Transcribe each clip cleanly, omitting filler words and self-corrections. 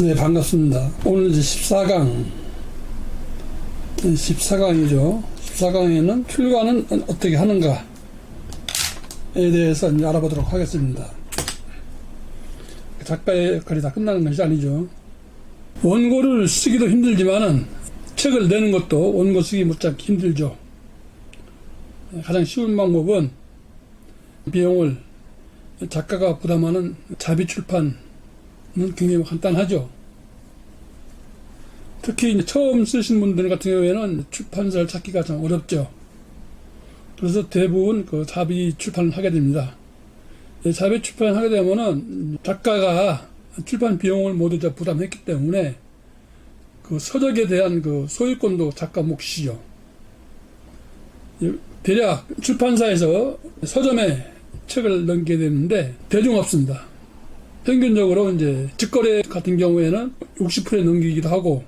네, 반갑습니다. 오늘 이제 14강, 14강이죠. 14강에는 출간은 어떻게 하는가에 대해서 이제 알아보도록 하겠습니다. 작가의 역할이 다 끝나는 것이 아니죠. 원고를 쓰기도 힘들지만은 책을 내는 것도 원고 쓰기 무척 힘들죠. 가장 쉬운 방법은 비용을 작가가 부담하는 자비 출판은 굉장히 간단하죠. 특히 이제 처음 쓰신 분들 같은 경우에는 출판사를 찾기가 좀 어렵죠. 그래서 대부분 그 자비 출판을 하게 됩니다. 자비 출판을 하게 되면은 작가가 출판 비용을 모두 다 부담했기 때문에 그 서적에 대한 그 소유권도 작가 몫이죠. 대략 출판사에서 서점에 책을 넘기게 되는데 대중 없습니다. 평균적으로 이제 직거래 같은 경우에는 60%에 넘기기도 하고,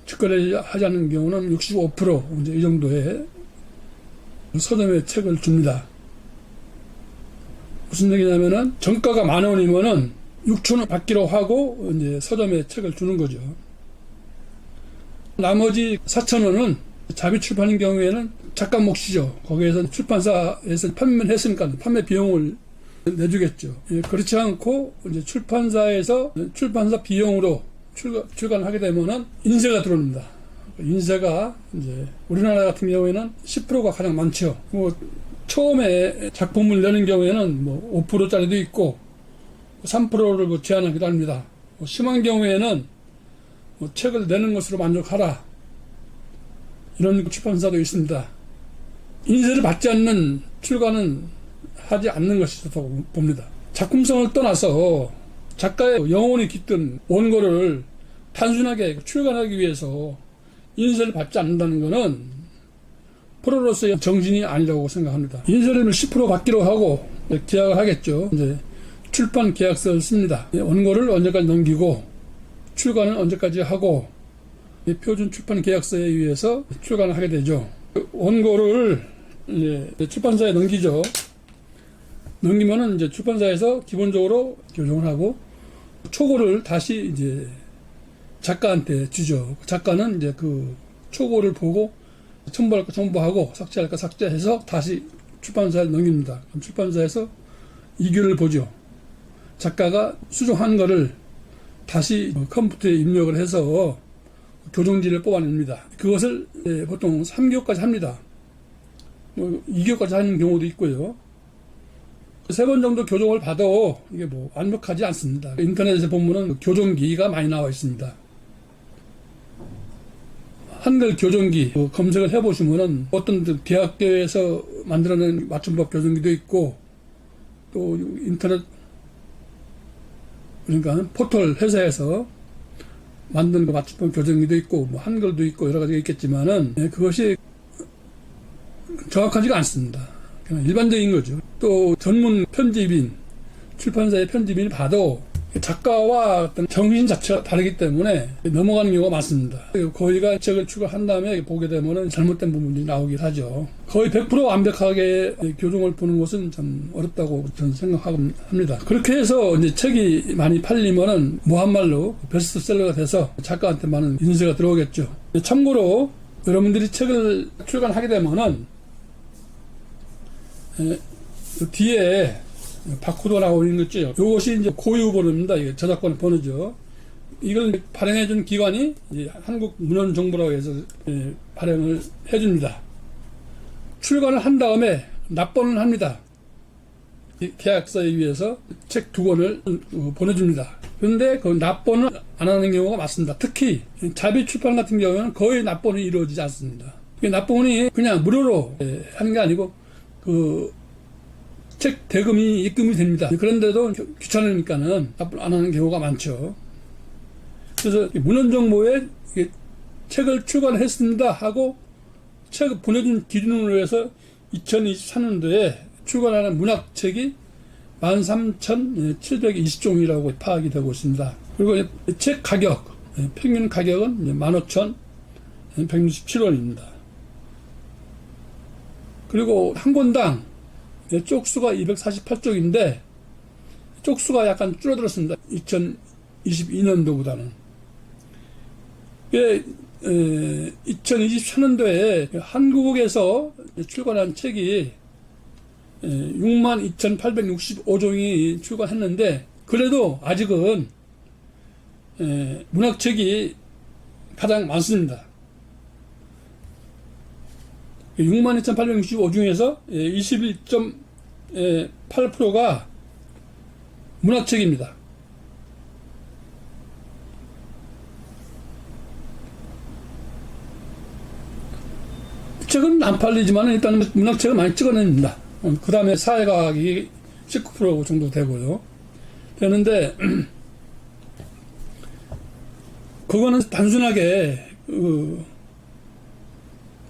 직거래 하지 않는 경우는 65% 이제 이 정도의 서점에 책을 줍니다. 무슨 얘기냐면은 정가가 10,000원이면은 6,000원 받기로 하고 이제 서점에 책을 주는 거죠. 나머지 4,000원은 자비 출판인 경우에는 작가 몫이죠. 거기에서 출판사에서 판매를 했으니까 판매 비용을 내주겠죠. 그렇지 않고 이제 출판사에서 출판사 비용으로 출간을 하게 되면은 인세가 들어옵니다. 인세가 이제 우리나라 같은 경우에는 10%가 가장 많죠. 뭐 처음에 작품을 내는 경우에는 뭐 5%짜리도 있고 3%를 제한하기도 합니다. 심한 경우에는 뭐 책을 내는 것으로 만족하라, 이런 출판사도 있습니다. 인세를 받지 않는 출간은 하지 않는 것이 좋다고 봅니다. 작품성을 떠나서 작가의 영혼이 깃든 원고를 단순하게 출간하기 위해서 인세를 받지 않는다는 것은 프로로서의 정신이 아니라고 생각합니다. 인세를 10% 받기로 하고 계약을 하겠죠. 이제 출판 계약서를 씁니다. 원고를 언제까지 넘기고 출간을 언제까지 하고 표준 출판 계약서에 의해서 출간을 하게 되죠. 원고를 이제 출판사에 넘기죠. 넘기면은 이제 출판사에서 기본적으로 교정을 하고 초고를 다시 이제 작가한테 주죠. 작가는 이제 그 초고를 보고 첨부할 거 첨부하고 삭제할 거 삭제해서 다시 출판사에 넘깁니다. 그럼 출판사에서 이규를 보죠. 작가가 수정한 거를 다시 컴퓨터에 입력을 해서 교정지를 뽑아냅니다. 그것을 보통 3개월까지 합니다. 2개월까지 하는 경우도 있고요. 3번 정도 교정을 받아도 이게 뭐 완벽하지 않습니다. 인터넷에 보면은 교정기가 많이 나와 있습니다. 한글 교정기 검색을 해보시면은 어떤 대학교에서 만들어낸 맞춤법 교정기도 있고, 또 인터넷, 그러니까 포털 회사에서 만든 그 맞춤법 교정기도 있고, 뭐 한글도 있고 여러 가지가 있겠지만은 그것이 정확하지가 않습니다. 그냥 일반적인 거죠. 또 전문 편집인, 출판사의 편집인이 봐도 작가와 어떤 정신 자체가 다르기 때문에 넘어가는 경우가 많습니다. 거의가 책을 출간한 다음에 보게 되면 잘못된 부분이 나오긴 하죠. 거의 100% 완벽하게 교정을 보는 것은 참 어렵다고 저는 생각합니다. 그렇게 해서 이제 책이 많이 팔리면은 무한말로 베스트셀러가 돼서 작가한테 많은 인세가 들어오겠죠. 참고로 여러분들이 책을 출간하게 되면은 뒤에 바코드가 나오고 있는 거 있죠. 이것이 이제 고유 번호입니다. 이게 저작권 번호죠. 이걸 발행해준 기관이 이제 한국문헌정보라고 해서 발행을 해줍니다. 출간을 한 다음에 납본을 합니다. 계약서에 의해서 책 2권을 보내줍니다. 그런데 그 납본을 안 하는 경우가 많습니다. 특히 자비 출판 같은 경우는 거의 납본이 이루어지지 않습니다. 납본이 그냥 무료로 하는 게 아니고 책 대금이 입금이 됩니다. 그런데도 귀찮으니까는 납부 안 하는 경우가 많죠. 그래서 문헌정보에 책을 출간했습니다 하고 책 보내준 기준으로 해서 2023년도에 출간하는 문학책이 13,720종이라고 파악이 되고 있습니다. 그리고 책 가격, 평균 가격은 15,167원입니다. 그리고 한 권당 쪽수가 248쪽인데 쪽수가 약간 줄어들었습니다. 2022년도보다는. 2024년도에 한국에서 출간한 책이 62,865종이 출간했는데, 그래도 아직은 문학책이 가장 많습니다. 62,865 중에서 21.8%가 문학책입니다. 책은 안 팔리지만 일단 문학책을 많이 찍어냅니다. 그 다음에 사회과학이 19% 정도 되고요. 되는데, 그거는 단순하게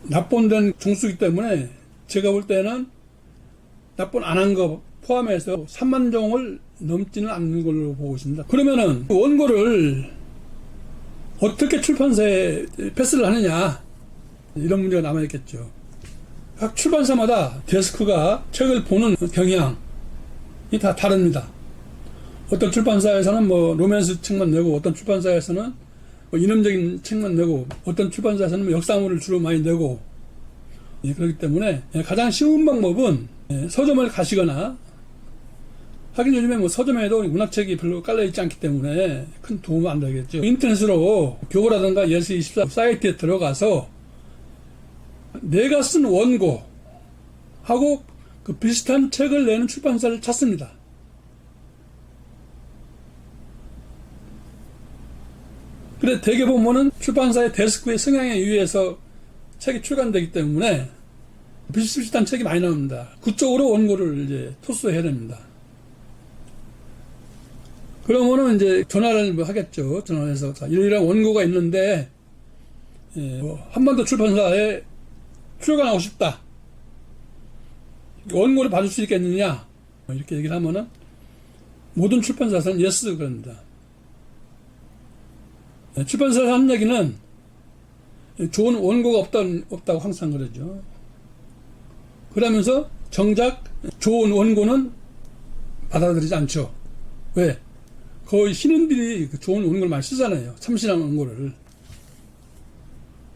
납본된 종수이기 때문에 제가 볼 때는 납본 안 한 거 포함해서 3만 종을 넘지는 않는 걸로 보고 있습니다. 그러면은 원고를 어떻게 출판사에 패스를 하느냐, 이런 문제가 남아있겠죠. 각 출판사마다 데스크가 책을 보는 경향이 다 다릅니다. 어떤 출판사에서는 로맨스 책만 내고, 어떤 출판사에서는 이념적인 책만 내고, 어떤 출판사에서는 역사물을 주로 많이 내고, 그렇기 때문에 가장 쉬운 방법은 서점을 가시거나, 하긴 요즘에 서점에도 문학책이 별로 깔려있지 않기 때문에 큰 도움은 안 되겠죠. 인터넷으로 교보라든가 예스24 사이트에 들어가서 내가 쓴 원고하고 그 비슷한 책을 내는 출판사를 찾습니다. 그래, 대개 보면은 출판사의 데스크의 성향에 의해서 책이 출간되기 때문에 비슷비슷한 책이 많이 나옵니다. 그쪽으로 원고를 이제 토스해야 됩니다. 그러면은 이제 전화를 하겠죠. 전화해서 이런 원고가 있는데 한반도 출판사에 출간하고 싶다. 원고를 받을 수 있겠느냐? 이렇게 얘기를 하면은 모든 출판사에서는 예스 그럽니다. 출판사에서 하는 얘기는 좋은 원고가 없다고 항상 그러죠. 그러면서 정작 좋은 원고는 받아들이지 않죠. 왜? 거의 신인들이 좋은 원고를 많이 쓰잖아요. 참신한 원고를.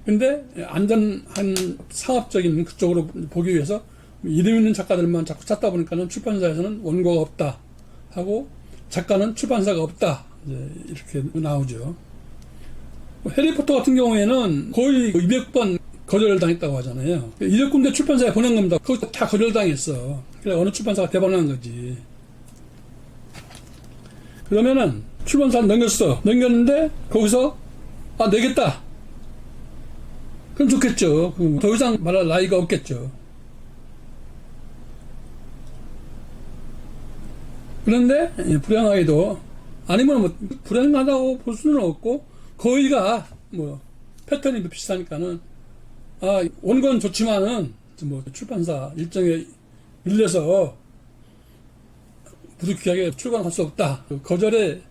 근데 안전한 상업적인 그쪽으로 보기 위해서 이름 있는 작가들만 자꾸 찾다 보니까는 출판사에서는 원고가 없다 하고 작가는 출판사가 없다, 이제 이렇게 나오죠. 해리포터 같은 경우에는 거의 200번 거절당했다고 하잖아요. 200군데 출판사에 보낸 겁니다. 그거 다 거절당했어. 그래, 어느 출판사가 대박난 거지. 그러면은 출판사 넘겼는데 거기서 내겠다. 그럼 좋겠죠. 더 이상 말할 나이가 없겠죠. 그런데 불행하게도, 아니면 불행하다고 볼 수는 없고 거의가 패턴이 비슷하니까는 원고는 좋지만은 출판사 일정에 밀려서 부득이하게 출간할 수 없다. 거절에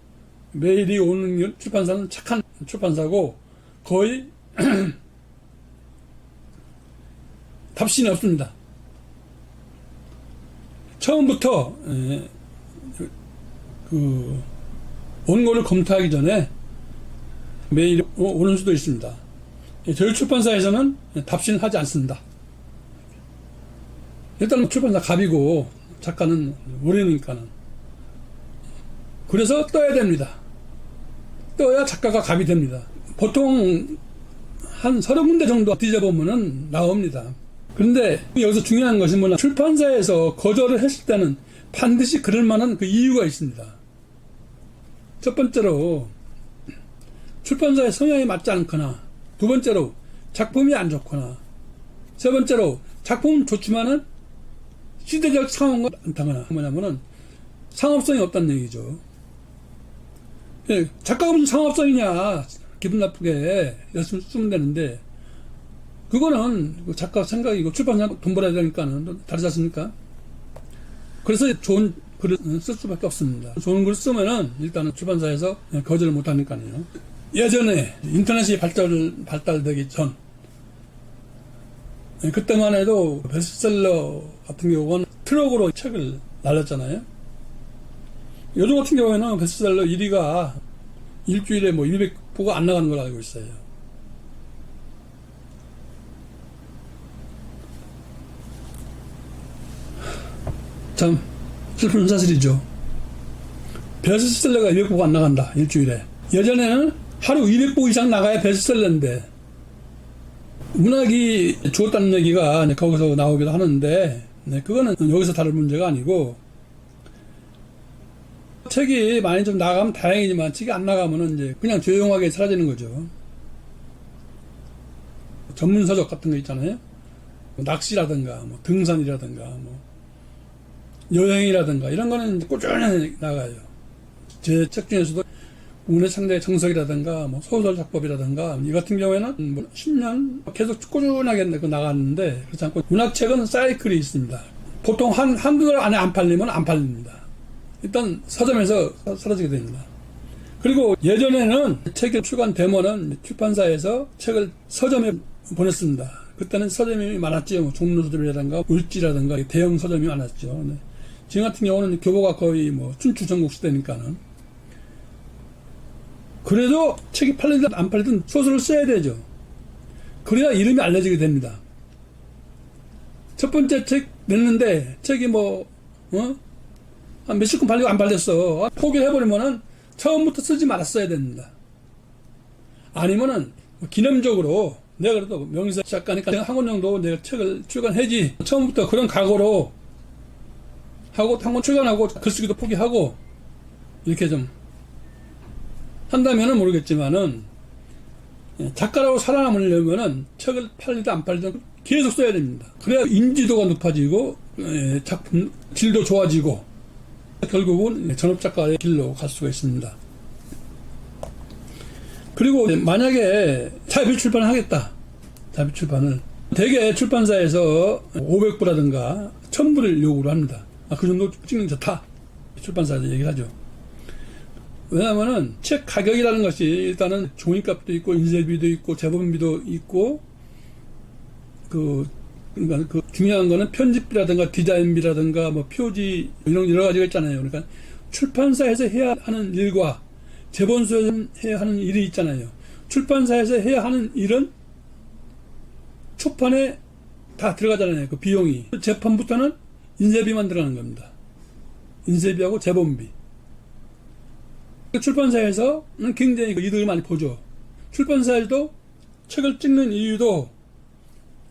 메일이 오는 출판사는 착한 출판사고 거의 답신이 없습니다. 처음부터 원고를 검토하기 전에 메일이 오는 수도 있습니다. 저희 출판사에서는 답신하지 않습니다. 일단 출판사 갑이고 작가는 모르니까는. 그래서 떠야 됩니다. 떠야 작가가 갑이 됩니다. 보통 한 30군데 정도 뒤져보면은 나옵니다. 그런데 여기서 중요한 것은 뭐냐, 출판사에서 거절을 했을 때는 반드시 그럴 만한 그 이유가 있습니다. 첫 번째로 출판사의 성향에 맞지 않거나, 두 번째로 작품이 안 좋거나, 세 번째로 작품은 좋지만은 시대적 상황과 안 타거나, 뭐냐면은 상업성이 없다는 얘기죠. 작가가 무슨 상업성이냐, 기분 나쁘게 열심히 쓰면 되는데, 그거는 작가 생각이고 출판사 돈 벌어야 되니까는 다르지 않습니까? 그래서 좋은 글을 쓸 수밖에 없습니다. 좋은 글을 쓰면은 일단은 출판사에서 거절을 못 하니까요. 예전에 인터넷이 발달되기 전, 그때만 해도 베스트셀러 같은 경우는 트럭으로 책을 날렸잖아요. 요즘 같은 경우에는 베스트셀러 1위가 일주일에 뭐 200부가 안 나가는 걸로 알고 있어요. 참 슬픈 사실이죠. 베스트셀러가 200부가 안 나간다, 일주일에. 예전에는 하루 200부 이상 나가야 베스트셀러인데, 문학이 죽었다는 얘기가 거기서 나오기도 하는데, 그거는 여기서 다룰 문제가 아니고, 책이 많이 좀 나가면 다행이지만, 책이 안 나가면은 이제 그냥 조용하게 사라지는 거죠. 전문 서적 같은 거 있잖아요. 낚시라든가, 뭐 등산이라든가, 뭐 여행이라든가, 이런 거는 꾸준히 나가요. 제 책 중에서도 문해창자의 정석이라든가, 뭐 소설 작법이라든가, 이 같은 경우에는 뭐 10년 계속 꾸준하게 나갔는데, 그렇지 않고 문학책은 사이클이 있습니다. 보통 한두 달 안에 안 팔리면 안 팔립니다. 일단 서점에서 사라지게 됩니다. 그리고 예전에는 책이 출간되면은 출판사에서 책을 서점에 보냈습니다. 그때는 서점이 많았죠. 뭐 종로 서점이라든가 울지라든가 대형 서점이 많았죠. 네. 지금 같은 경우는 교보가 거의 뭐 춘추 전국 시대니까는. 그래도 책이 팔리든 안 팔리든 소설을 써야 되죠. 그래야 이름이 알려지게 됩니다. 첫 번째 책 냈는데 책이 뭐 한 몇십 권 팔리고 안 팔렸어. 포기를 해버리면은 처음부터 쓰지 말았어야 됩니다. 아니면은 기념적으로 내가 그래도 명의사 작가니까 한 권 정도 내가 책을 출간해지, 처음부터 그런 각오로 하고 한 권 출간하고 글쓰기도 포기하고 이렇게 좀 한다면은 모르겠지만은, 작가라고 살아남으려면은 책을 팔리든 안 팔리든 계속 써야 됩니다. 그래야 인지도가 높아지고 작품 질도 좋아지고 결국은 전업작가의 길로 갈 수가 있습니다. 그리고 만약에 자비 출판을 하겠다, 자비 출판을 대개 출판사에서 500부라든가 1000부를 요구를 합니다. 그 정도 찍는 게 좋다, 출판사에서 얘기를 하죠. 왜냐하면은 책 가격이라는 것이 일단은 종이값도 있고 인쇄비도 있고 제본비도 있고, 그러니까 그 중요한 거는 편집비라든가 디자인비라든가 뭐 표지 이런 여러 가지가 있잖아요. 그러니까 출판사에서 해야 하는 일과 제본소에서 해야 하는 일이 있잖아요. 출판사에서 해야 하는 일은 초판에 다 들어가잖아요. 그 비용이. 재판부터는 인쇄비만 들어가는 겁니다. 인쇄비하고 제본비. 출판사에서는 굉장히 이득을 많이 보죠. 출판사에도 책을 찍는 이유도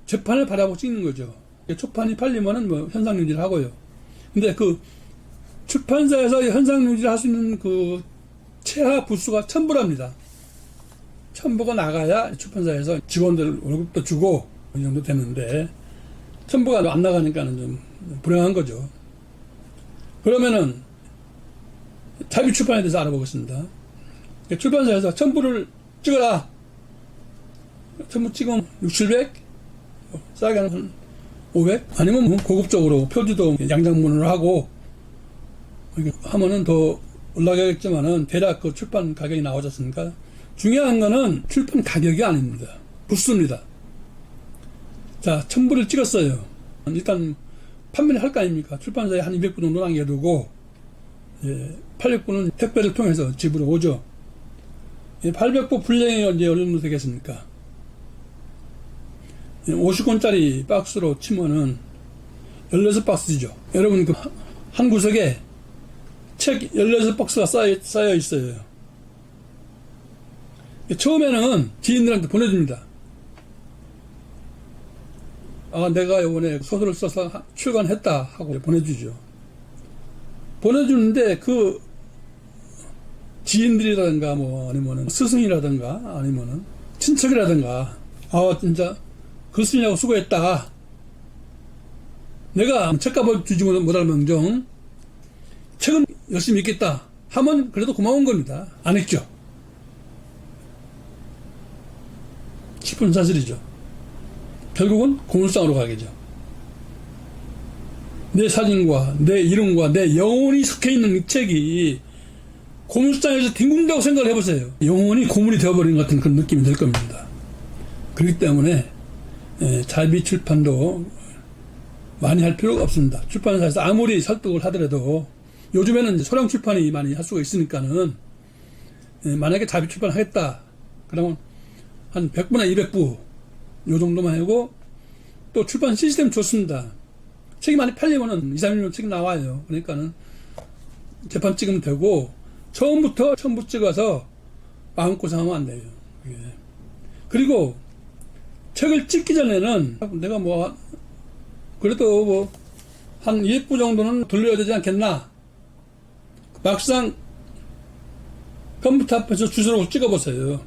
재판을 바라보고 찍는 거죠. 초판이 팔리면은 뭐 현상 유지를 하고요. 근데 그 출판사에서 현상 유지를 할 수 있는 그 최하 부수가 1000부랍니다. 1000부가 나가야 출판사에서 직원들 월급도 주고 이 정도 되는데, 1000부가 안 나가니까는 좀 불행한 거죠. 그러면은 자비 출판에 대해서 알아보겠습니다. 출판사에서 1000부를 찍어라. 1000부 찍으면 6, 700? 싸게 하면 500? 아니면 뭐 고급적으로 표지도 양장문으로 하고 이렇게 하면은 더 올라가겠지만은 대략 그 출판 가격이 나오지 않습니까? 중요한 거는 출판 가격이 아닙니다. 부수입니다. 자, 1000부를 찍었어요. 일단 판매를 할 거 아닙니까? 출판사에 한 200부 정도 남겨두고, 800부는 택배를 통해서 집으로 오죠. 800부 분량이 언제 어느 정도 되겠습니까? 50권짜리 박스로 치면은 16박스죠. 여러분, 그 한 구석에 책 16박스가 쌓여 있어요. 처음에는 지인들한테 보내줍니다. 내가 이번에 소설을 써서 출간했다 하고 보내주죠. 보내주는데 그 지인들이라든가 뭐 아니면은 스승이라든가 아니면은 친척이라든가, 진짜 글 쓰냐고 수고했다, 내가 책값을 주지 못할 망정 책은 열심히 읽겠다 하면 그래도 고마운 겁니다. 안 했죠. 싶은 사실이죠. 결국은 고물상으로 가겠죠. 내 사진과 내 이름과 내 영혼이 섞여있는 이 책이 고물상에서 뒹군다고 생각을 해보세요. 영혼이 고물이 되어버린 것 같은 그런 느낌이 들 겁니다. 그렇기 때문에 자비 출판도 많이 할 필요가 없습니다. 출판사에서 아무리 설득을 하더라도 요즘에는 소량 출판이 많이 할 수가 있으니까는 만약에 자비 출판하겠다 그러면 한 100부나 200부 요 정도만 하고, 또 출판 시스템 좋습니다. 책이 많이 팔리면은 2, 3년 책 나와요. 그러니까는 재판 찍으면 되고, 처음부터 첨부 찍어서 마음고생하면 안 돼요. 예. 그리고 책을 찍기 전에는 내가 뭐 그래도 뭐 한 200부 정도는 돌려야 되지 않겠나. 막상 컴퓨터 앞에서 주소로 찍어보세요.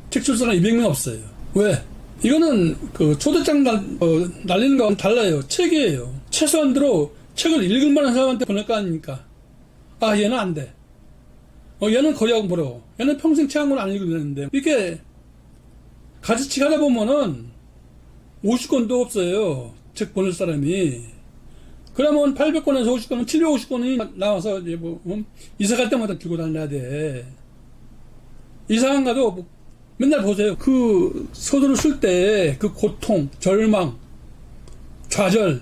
책 출사는 200명 없어요. 왜? 이거는 그 초대장 날리는 거하고는 달라요. 책이에요. 최소한대로 책을 읽을 만한 사람한테 보낼 거 아닙니까? 아, 얘는 안 돼. 얘는 거리하고 멀어. 얘는 평생 책 한 권 안 읽으면 되는데, 이렇게 가지치 하다 보면은 50권도 없어요. 책 보낼 사람이. 그러면 800권에서 50권은 750권이 나와서 이제 뭐 이사 갈 때마다 들고 다녀야 돼. 이사간 가도 뭐 맨날 보세요. 그 소설을 쓸 때 그 고통, 절망, 좌절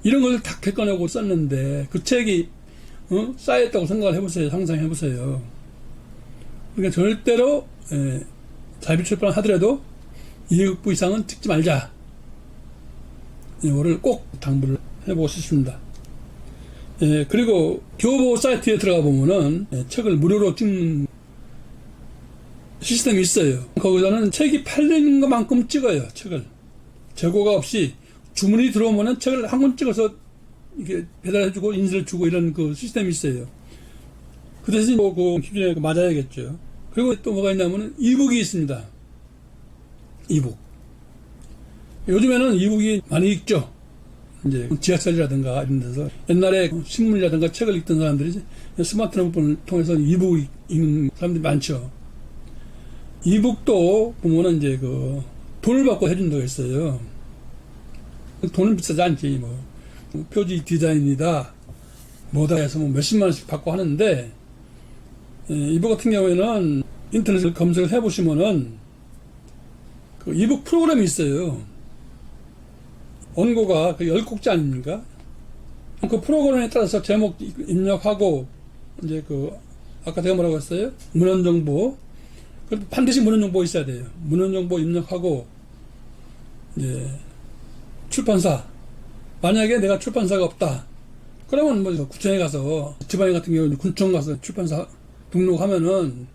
이런 걸 다 겪어내고 썼는데 그 책이 쌓였다고 생각을 해보세요. 상상해보세요. 그러니까 절대로 자비 출판을 하더라도 200부 이상은 찍지 말자. 이거를 꼭 당부를 해보고 싶습니다. 그리고 교보 사이트에 들어가 보면은 책을 무료로 찍는 시스템이 있어요. 거기서는 책이 팔리는 것만큼 찍어요. 책을 재고가 없이 주문이 들어오면은 책을 한 권 찍어서 이렇게 배달해주고 인쇄를 주고 이런 그 시스템이 있어요. 그 대신 뭐 그 기준에 맞아야겠죠. 그리고 또 뭐가 있냐면은 이북이 있습니다. 이북. 요즘에는 이북이 많이 읽죠. 이제 지하철이라든가 이런 데서 옛날에 신문이라든가 책을 읽던 사람들이 스마트폰을 통해서 이북을 읽는 사람들이 많죠. 이북도 보면은 이제 그 돈을 받고 해준다고 했어요. 돈은 비싸지 않지. 뭐 표지 디자인이다 뭐다 해서 뭐 몇십만 원씩 받고 하는데, 이북 같은 경우에는 인터넷을 검색을 해보시면은 그 이북 프로그램이 있어요. 원고가 그 10곡지 아닙니까? 그 프로그램에 따라서 제목 입력하고, 이제 그, 아까 제가 뭐라고 했어요? 문헌정보. 반드시 문헌정보 있어야 돼요. 문헌정보 입력하고, 이제, 출판사. 만약에 내가 출판사가 없다. 그러면 뭐 구청에 가서, 지방에 같은 경우는 군청 가서 출판사 등록하면은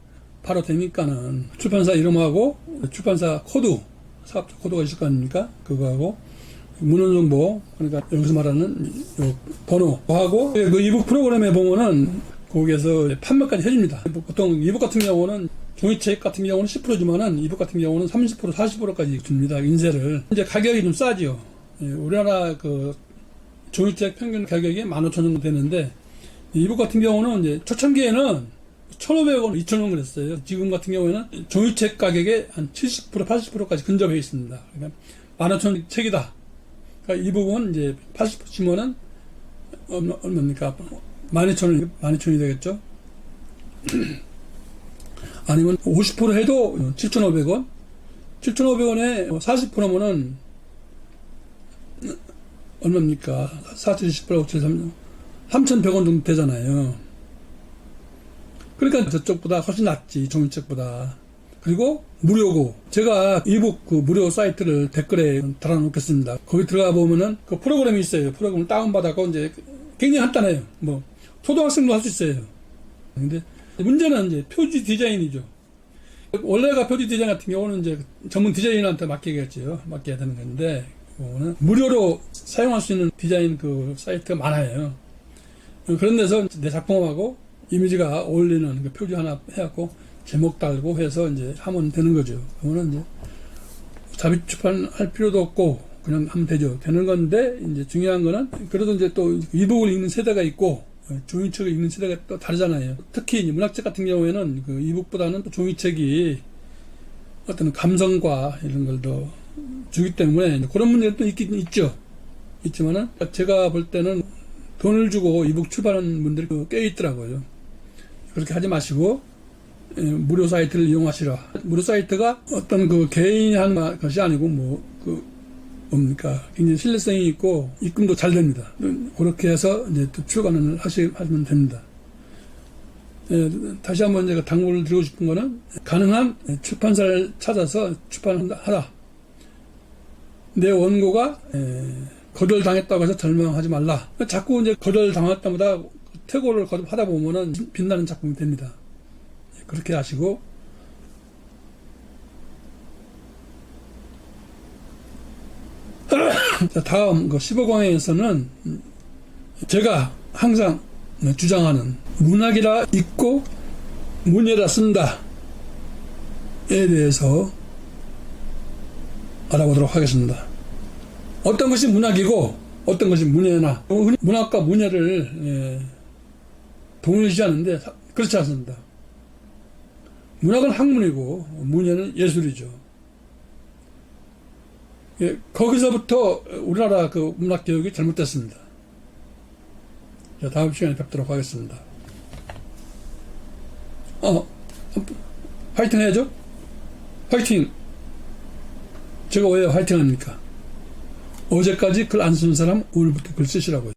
바로 되니까는 출판사 이름하고, 출판사 코드, 사업자 코드가 있을 거 아닙니까? 그거하고, 문헌정보, 그러니까 여기서 말하는 요 번호하고, 그 이북 프로그램에 보면은 거기에서 판매까지 해줍니다. 보통 이북 같은 경우는 종이책 같은 경우는 10% 주면은 이북 같은 경우는 30% 40%까지 줍니다. 인쇄를. 이제 가격이 좀 싸죠. 우리나라 그 종이책 평균 가격이 15,000원 정도 되는데, 이북 같은 경우는 이제 초창기에는 1,500원, 2,000원 그랬어요. 지금 같은 경우에는 종이책 가격의 한 70%, 80%까지 근접해 있습니다. 그러니까 15,000원 책이다. 그러니까 이 부분 이제 80% 치면은 얼마입니까? 12,000원이 되겠죠? 아니면 50% 해도 7,500원? 7,500원에 40%면은 얼마입니까? 4,020%, 3,100원 정도 되잖아요. 그러니까 저쪽보다 훨씬 낫지, 종이책보다. 그리고 무료고, 제가 이북 그 무료 사이트를 댓글에 달아놓겠습니다. 거기 들어가 보면은 그 프로그램이 있어요. 프로그램을 다운받아서 이제 굉장히 간단해요. 뭐 초등학생도 할 수 있어요. 근데 문제는 이제 표지 디자인이죠. 원래가 표지 디자인 같은 경우는 이제 전문 디자이너한테 맡기겠죠. 맡겨야 되는 건데, 그거는 무료로 사용할 수 있는 디자인 그 사이트가 많아요. 그런 데서 내 작품하고 이미지가 어울리는 그 표지 하나 해갖고 제목 달고 해서 이제 하면 되는 거죠. 그거는 이제 자비 출판할 필요도 없고 그냥 하면 되죠. 되는 건데, 이제 중요한 거는 그래도 이제 또 이북을 읽는 세대가 있고 종이책을 읽는 세대가 또 다르잖아요. 특히 이제 문학책 같은 경우에는 그 이북보다는 또 종이책이 어떤 감성과 이런 걸 더 주기 때문에 그런 문제도 또 있긴 있죠. 있지만은 제가 볼 때는 돈을 주고 이북 출판하는 분들이 꽤 있더라고요. 그렇게 하지 마시고 무료 사이트를 이용하시라. 무료 사이트가 어떤 그 개인이 한 것이 아니고 뭡니까? 굉장히 신뢰성이 있고 입금도 잘 됩니다. 그렇게 해서 이제 또 출간을 하시면 됩니다. 다시 한번 제가 당부를 드리고 싶은 거는 가능한 출판사를 찾아서 출판하라. 내 원고가 거절당했다고 해서 절망하지 말라. 자꾸 이제 거절당할 때마다 퇴고를 거듭하다 보면은 빛나는 작품이 됩니다. 그렇게 하시고, 자, 다음 15강에서는 제가 항상 주장하는 문학이라 읽고 문예라 쓴다에 대해서 알아보도록 하겠습니다. 어떤 것이 문학이고 어떤 것이 문예나, 문학과 문예를 동일시하는데 그렇지 않습니다. 문학은 학문이고 문예는 예술이죠. 거기서부터 우리나라 그 문학 교육이 잘못됐습니다. 자, 다음 시간에 뵙도록 하겠습니다. 화이팅 해야죠? 화이팅! 제가 왜 화이팅 합니까? 어제까지 글 안 쓰는 사람 오늘부터 글 쓰시라고요.